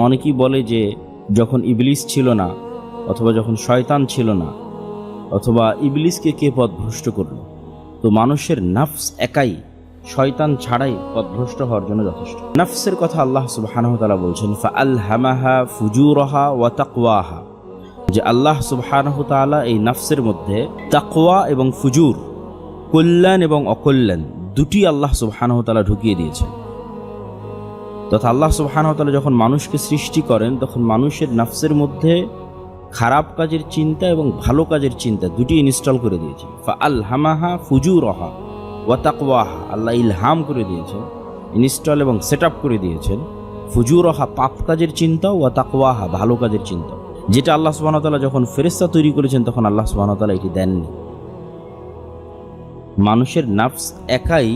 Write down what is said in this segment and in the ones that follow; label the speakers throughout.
Speaker 1: অনেকেই বলে যে যখন ইবলিস ছিল না, অথবা যখন শয়তান ছিল না, অথবা ইবলিসকে কে পথভ্রষ্ট করলো, তো মানুষের নফস একাই শয়তান ছাড়াই পথভ্রষ্ট হওয়ার জন্য যথেষ্ট। নফসের কথা আল্লাহ সুবহানাহু ওয়া তাআলা বলছেন, ফাআলহামাহা ফুজুরাহা ওয়া তাকওয়াহা, যে আল্লাহ সুবহানাহু ওয়া তাআলা এই নফসের মধ্যে তাকওয়া এবং ফুজুর, কল্যাণ এবং অকল্যাণ দুটি আল্লাহ সুবহানাহু ওয়া তাআলা ঢুকিয়ে দিয়েছেন। তথা আল্লাহ সুবহানাহু ওয়া তাআলা যখন মানুষকে সৃষ্টি করেন, তখন মানুষের নফসের মধ্যে খারাপ কাজের চিন্তা এবং ভালো কাজের চিন্তা দুটি ইনস্টল করে দিয়েছেন। ফাআলহামাহা ফুজুরাহা ওয়া তাকওয়াহা, আল্লাহ ইলহাম করে দিয়েছেন, ইনস্টল এবং সেট আপ করে দিয়েছেন ফুজুরাহা পাপ কাজের চিন্তা, ওয়া তাকওয়াহা ভালো কাজের চিন্তা, যেটা আল্লাহ সুবহানাহু ওয়া তাআলা যখন ফেরেশতা তৈরি করেছেন তখন আল্লাহ সুবহানাহু ওয়া তাআলা এটি দেননি। মানুষের নফস একাই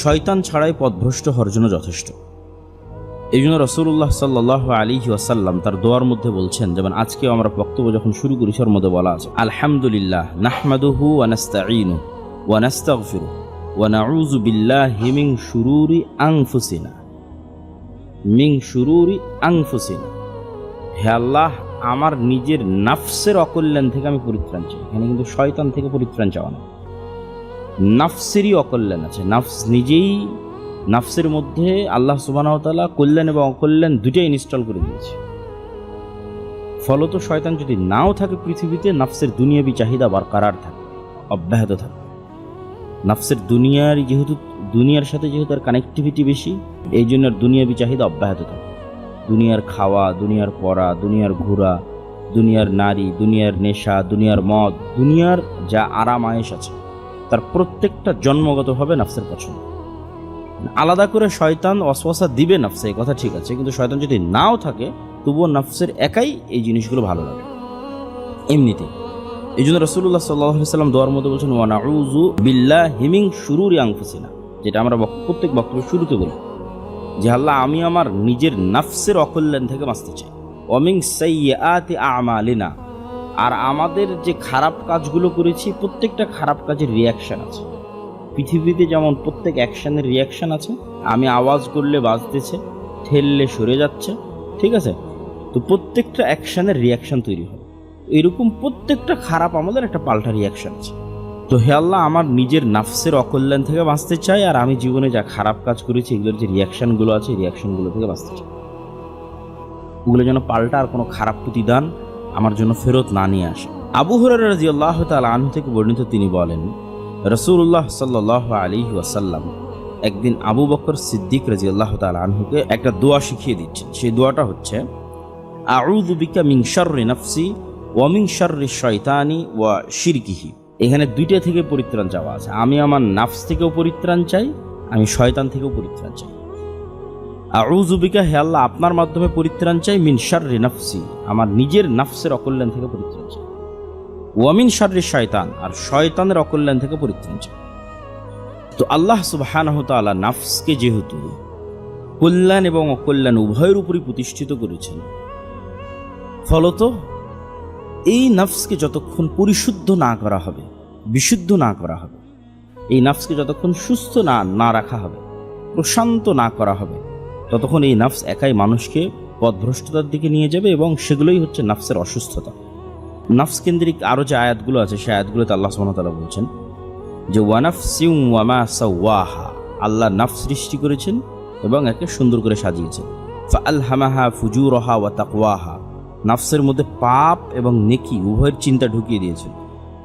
Speaker 1: শয়তান ছাড়াই পথভ্রষ্ট হওয়ার জন্য যথেষ্ট। এই জন্য রাসূলুল্লাহ সাল্লাল্লাহু আলাইহি ওয়াসাল্লাম তার দোয়ার মধ্যে বলছেন, যেমন আজকে আমরা বক্তব্য যখন শুরু করি তার মধ্যে বলা আছে, আলহামদুলিল্লাহ নাহমাদুহু ওয়া নাস্তাঈনুহু ওয়া নাস্তাগফিরুহু ওয়া নাউযু বিল্লাহি মিন শুরুরি আনফুসিনা হে আল্লাহ, আমার নিজের নফসের অকল্যাণ থেকে আমি পরিত্রাণ চাই। এখানে কিন্তু শয়তান থেকে পরিত্রাণ চাওয়া না, নফসেরই অকল্যাণ আছে। নফস নিজেই, নফসের মধ্যে আল্লাহ সুবহানাহু ওয়া তাআলা কল্যাণ এবং অকল্যাণ দুটোই ইনস্টল করে দিয়েছে। ফলত শয়তান যদি নাও থাকে পৃথিবীতে, নফসের দুনিয়াবি চাহিদা বরকরার থাকে, অব্যাহত থাকে। নফসের দুনিয়ার সাথে যেহেতু তার কানেক্টিভিটি বেশি, এই জন্য দুনিয়াবি চাহিদা অব্যাহত থাকে। দুনিয়ার খাওয়া, দুনিয়ার পড়া, দুনিয়ার ঘোরা, দুনিয়ার নারী, দুনিয়ার নেশা, দুনিয়ার মদ, দুনিয়ার যা আরাম আয়েশ আছে, তার প্রত্যেকটা জন্মগতভাবে নফসের পছন্দ। আলাদা করে শয়তান ওয়াসওয়াসা দিবে নফসে, এই কথা ঠিক আছে, কিন্তু শয়তান যদি নাও থাকে তবুও নফসের একাই এই জিনিসগুলো ভালো লাগে এমনিতে। এই জন্য রাসূলুল্লাহ সাল্লাল্লাহু আলাইহি ওয়াসাল্লাম দোয়ার মধ্যে বলছেন, ওয়া নাউযু বিল্লাহি মিন শুরুরি আনফুসিনা, যেটা আমরা প্রত্যেক বক্তব্যের শুরুতে বলি যে আল্লাহ, আমি আমার নিজের নফসের অকল্যাণ থেকে বাঁচতে চাই। ওয়া মিন সাইয়্যাতি আমালিনা, আর আমাদের যে খারাপ কাজগুলো করেছি প্রত্যেকটা খারাপ কাজের রিয়াকশন আছে। পৃথিবীতে যেমন প্রত্যেক অ্যাকশনের রিয়াকশন আছে, আমি আওয়াজ করলে বাজতেছে, ঠেললে সরে যাচ্ছে, ঠিক আছে, তো প্রত্যেকটা অ্যাকশনের রিয়াকশন তৈরি হয়। এরকম প্রত্যেকটা খারাপ আমাদের একটা পাল্টা রিয়াকশন আছে। তো হে আল্লাহ, আমার নিজের নফসের অকল্যাণ থেকে বাঁচতে চাই, আর আমি জীবনে যা খারাপ কাজ করেছি এগুলোর যে রিয়াকশনগুলো আছে, রিয়াকশনগুলো থেকে বাঁচতে চাই। ওগুলো যেন পাল্টা আর কোনো খারাপ প্রতিদান আমার জন্য ফেরত না নিয়ে আসে। আবু হুরায়রা রাদিয়াল্লাহু তাআলা আনহু থেকে বর্ণিত, তিনি বলেন, রাসূলুল্লাহ সাল্লাল্লাহু আলাইহি ওয়াসাল্লাম একদিন আবু বকর সিদ্দিক রাদিয়াল্লাহু তাআলা আনহুকে একটা দোয়া শিখিয়ে দিচ্ছেন। সেই দোয়াটা হচ্ছে, আউযু বিকা মিন শাররি নাফসি ওয়া মিন শাররি শয়তানি ওয়া শিরকিহি। এখানে দুইটা থেকে পরিত্রাণ চাওয়া আছে। আমি আমার নফস থেকেও পরিত্রাণ চাই, আমি শয়তান থেকেও পরিত্রাণ চাই। আউযু বিকা, হে আল্লাহ, আপনার মাধ্যমে পরিত্রাণ চাই, মিন শাররি নাফসি, আমার নিজের নফসের অকল্যাণ থেকে পরিত্রাণ চাই, ওয়া মিন শাররি শয়তান, আর শয়তানের অকল্যাণ থেকে পরিত্রাণ চাই। তো আল্লাহ সুবহানাহু ওয়া তাআলা নফসকে যেহেতু কল্যাণ এবং অকল্যাণ উভয়ের উপরই প্রতিষ্ঠিত করেছেন, ফলত এই নফসকে যতক্ষণ পরিশুদ্ধ না করা হবে, বিশুদ্ধ না করা হবে, এই নফসকে যতক্ষণ সুস্থ না রাখা হবে, প্রশান্ত না করা হবে, ততক্ষণ এই নফস একাই মানুষকে পথভ্রষ্টতার দিকে নিয়ে যাবে, এবং সেগুলোই হচ্ছে নফসের অসুস্থতা। নফস কেন্দ্রিক আরও যে আয়াতগুলো আছে, সেই আয়াতগুলোতে আল্লাহ সুবহানাহু ওয়া তাআলা বলছেন যে ওয়া নাফসিন ওয়া মা সাওয়াহা, আল্লাহ নফস সৃষ্টি করেছেন এবং একে সুন্দর করে সাজিয়েছেন। ফাআলহামাহা ফুজুরাহা ওয়া তাকওয়াহা, নফসের মধ্যে পাপ এবং নেকি উভয়ের চিন্তা ঢুকিয়ে দিয়েছেন।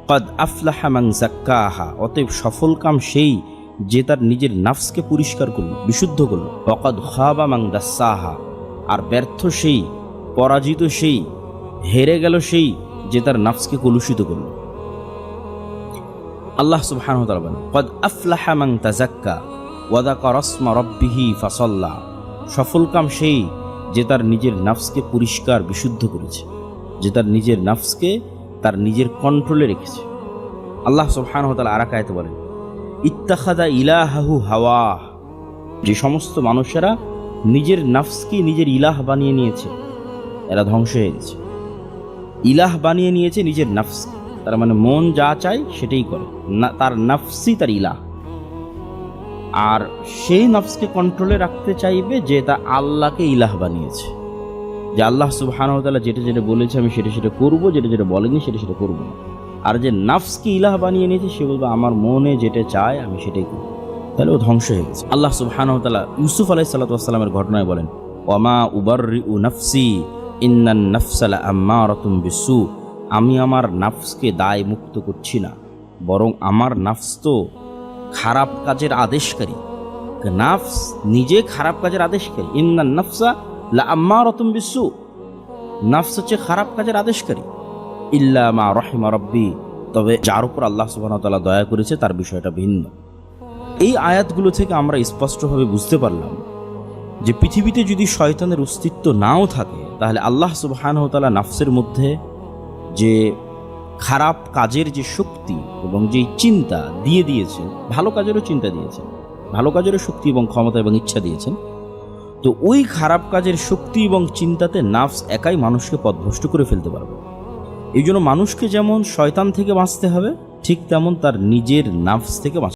Speaker 1: ক্বাদ আফলাহা মান যাক্কাহা, অতএব সফল কাম সেই যে তার নিজের নফসকে পরিষ্কার করল, বিশুদ্ধ করল। ওয়া ক্বাদ খাবা মান দাসসাহা, আর ব্যর্থ সেই, পরাজিত সেই, হেরে গেল সেই যে তার নফসকে কলুষিত করল। আল্লাহ সুবহানাহু ওয়া তাআলা বলেন, ক্বাদ আফলাহা মান তাযাক্কা ওয়া যাকারা ইসমা রাব্বিহি ফাসাল্লা, সফল কাম সেই যে তার নিজের নফসকে পরিষ্কার বিশুদ্ধ করেছে, যে তার নিজের নফসকে তার নিজের কন্ট্রোলে রেখেছে। আল্লাহ সুবহানাহু ওয়া তাআলা আরেক আয়াতে বলেন, ইত্তাখাযা ইলাহাহু হাওয়া, যে সমস্ত মানুষেরা নিজের নফসকে নিজের ইলাহ বানিয়ে নিয়েছে, এরা ধ্বংস হয়ে গেছে। ইলাহ বানিয়ে নিয়েছে নিজের নফসকে, তার মানে মন যা চায় সেটাই করে, তার নফসই তার ইলাহ। আর সেই নফসকে কন্ট্রোলে রাখতে চাইবে যে তা আল্লাহকে ইলাহ বানিয়েছে। যে আল্লাহ সুবহানাহু ওয়া তাআলা যেটা যেটা বলেছে আমি সেটা সেটা করব, যেটা যেটা বলেনি সেটা সেটা করব না। আর যে নাফসকে ইলাহ বানিয়ে নিয়েছে সে বলবে আমার মনে যেটা চায় আমি সেটাই করব, তাহলে ও ধ্বংস হয়ে গেছে। আল্লাহ সুবহানাহু ওয়া তাআলা ইউসুফ আলাইহিস সালাতু ওয়াস সালামের ঘটনায় বলেন, ওয়ামা উবাররিউ নাফসি ইন্নান নাফসা লাআম্মারাতুম বিসু, আমি আমার নাফসকে দায় মুক্ত করছি না, বরং আমার নাফস তো খারাপ কাজের আদেশকারী। নাফস নিজে খারাপ কাজের আদেশকারী। ইন্নান নাফসা লাআম্মারাতুম বিসু, নাফস হচ্ছে খারাপ কাজের আদেশকারী। ইল্লা মা রাহিমা রাব্বি, তবে যার উপর আল্লাহ সুবহানাহু ওয়া তাআলা দয়া করেছে তার বিষয়টা ভিন্ন। এই আয়াতগুলো থেকে আমরা স্পষ্টভাবে বুঝতে পারলাম যে পৃথিবীতে যদি শয়তানের অস্তিত্ব নাও থাকে, তাহলে আল্লাহ সুবহানাহু ওয়া তাআলা নাফসের মধ্যে যে খারাপ কাজের যে শক্তি এবং যে চিন্তা দিয়ে দিয়েছেন, ভালো কাজেরও চিন্তা দিয়েছেন, ভালো কাজেরও শক্তি এবং ক্ষমতা এবং ইচ্ছা দিয়েছেন। তো ওই খারাপ কাজের শক্তি এবং চিন্তাতে নাফস একাই মানুষকে পথভ্রষ্ট করে ফেলতে পারবে। এই জন্য মানুষকে যেমন শয়তান থেকে বাঁচতে হবে, ঠিক তেমন তার নিজের নাফস থেকে বাঁচতে